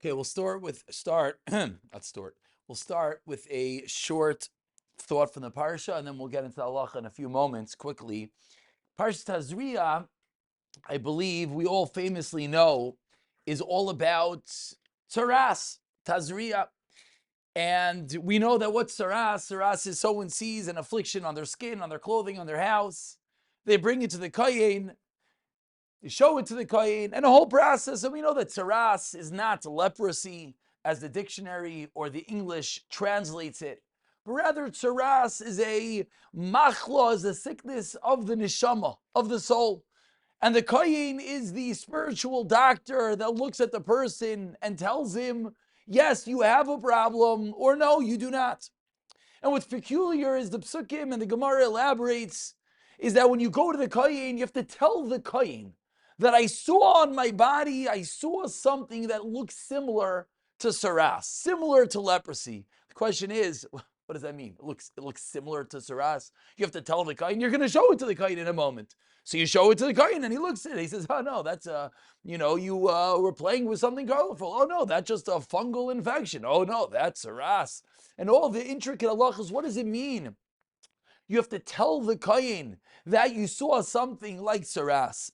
Okay, We'll start with a short thought from the parsha, and then we'll get into the halacha in a few moments quickly. Parsha Tazria, I believe we all famously know, is all about tzaras, Tazria. And we know that what's tzaras? Tzaras is someone sees an affliction on their skin, on their clothing, on their house. They bring it to the kohen. You show it to the kohen, and a whole process. And we know that tzaras is not leprosy, as the dictionary or the English translates it, but rather tzaras is a machla, is a sickness of the neshama, of the soul. And the kohen is the spiritual doctor that looks at the person and tells him, yes, you have a problem, or no, you do not. And what's peculiar is the psukim, and the Gemara elaborates, is that when you go to the kohen, you have to tell the kohen that I saw on my body, I saw something that looks similar to saras, similar to leprosy. The question is, what does that mean? It looks similar to saras. You have to tell the kohen. You're going to show it to the kohen in a moment. So you show it to the kohen, and he looks at it. He says, "Oh no, that's you were playing with something colorful. Oh no, that's just a fungal infection. Oh no, that's saras." And all the intricate halachas. What does it mean? You have to tell the kohen that you saw something like saras.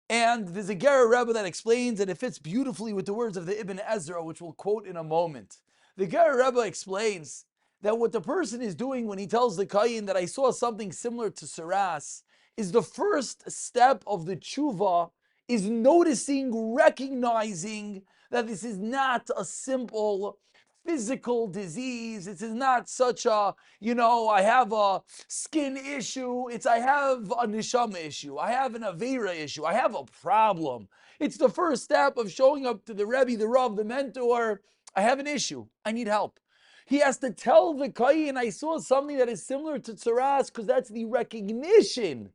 And there's a Ger Rebbe that explains, and it fits beautifully with the words of the Ibn Ezra, which we'll quote in a moment. The Ger Rebbe explains that what the person is doing when he tells the kohen that I saw something similar to saras is the first step of the tshuva, is noticing, recognizing that this is not a simple physical disease. It is not such a, I have a skin issue. It's I have a neshama issue. I have an avera issue. I have a problem. It's the first step of showing up to the Rebbe, the Rav, the mentor. I have an issue. I need help. He has to tell the kohen, I saw something that is similar to tzaras, because that's the recognition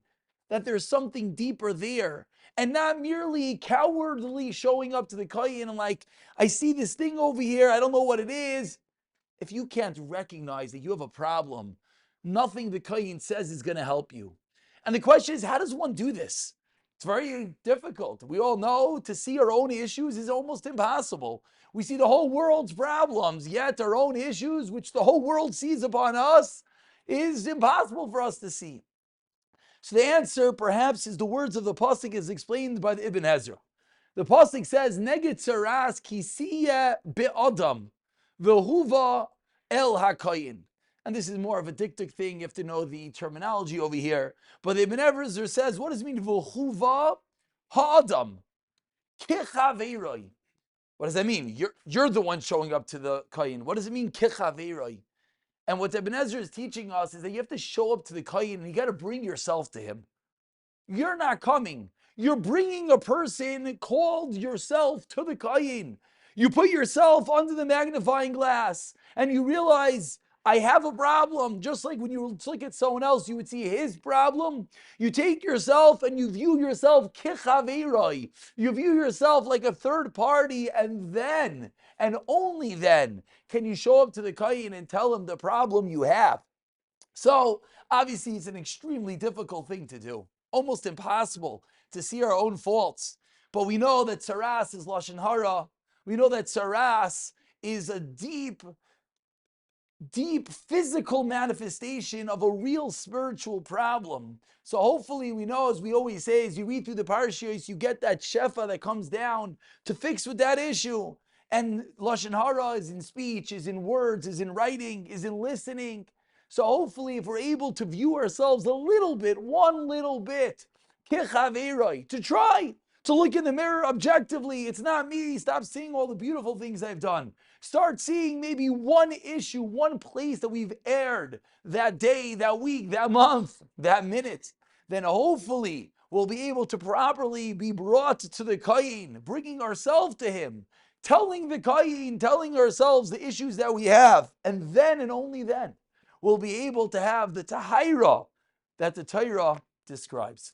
that there's something deeper there. And not merely cowardly showing up to the kohen and like, I see this thing over here, I don't know what it is. If you can't recognize that you have a problem, nothing the kohen says is going to help you. And the question is, how does one do this? It's very difficult. We all know to see our own issues is almost impossible. We see the whole world's problems, yet our own issues, which the whole world sees upon us, is impossible for us to see. So the answer, perhaps, is the words of the pasuk as explained by the Ibn Ezra. The pasuk says, "Neged tzaras kisiya be'adam v'huva el hakoyin." And this is more of a diktuk thing. You have to know the terminology over here. But the Ibn Ezra says, what does it mean? V'huva ha'adam kichaveiroi. What does that mean? You're the one showing up to the koyin. What does it mean, kichaveiroi? And what Ibn Ezra is teaching us is that you have to show up to the kohen and you got to bring yourself to him. You're not coming. You're bringing a person called yourself to the kohen. You put yourself under the magnifying glass and you realize, I have a problem. Just like when you look at someone else, you would see his problem. You take yourself and you view yourself kichaveiroi. You view yourself like a third party, and then, and only then, can you show up to the kohen and tell him the problem you have. So, obviously, it's an extremely difficult thing to do. Almost impossible to see our own faults. But we know that tzaras is lashon hara. We know that tzaras is a deep physical manifestation of a real spiritual problem. So hopefully we know, as we always say, as you read through the parashas, you get that shefa that comes down to fix with that issue. And lashon hara is in speech, is in words, is in writing, is in listening. So hopefully, if we're able to view ourselves a little bit, one little bit, to try to look in the mirror objectively. It's not me. Stop seeing all the beautiful things I've done. Start seeing maybe one issue, one place that we've erred that day, that week, that month, that minute. Then hopefully we'll be able to properly be brought to the kohen, bringing ourselves to him, telling the kohen, telling ourselves the issues that we have. And then and only then we'll be able to have the tahira that the Torah describes.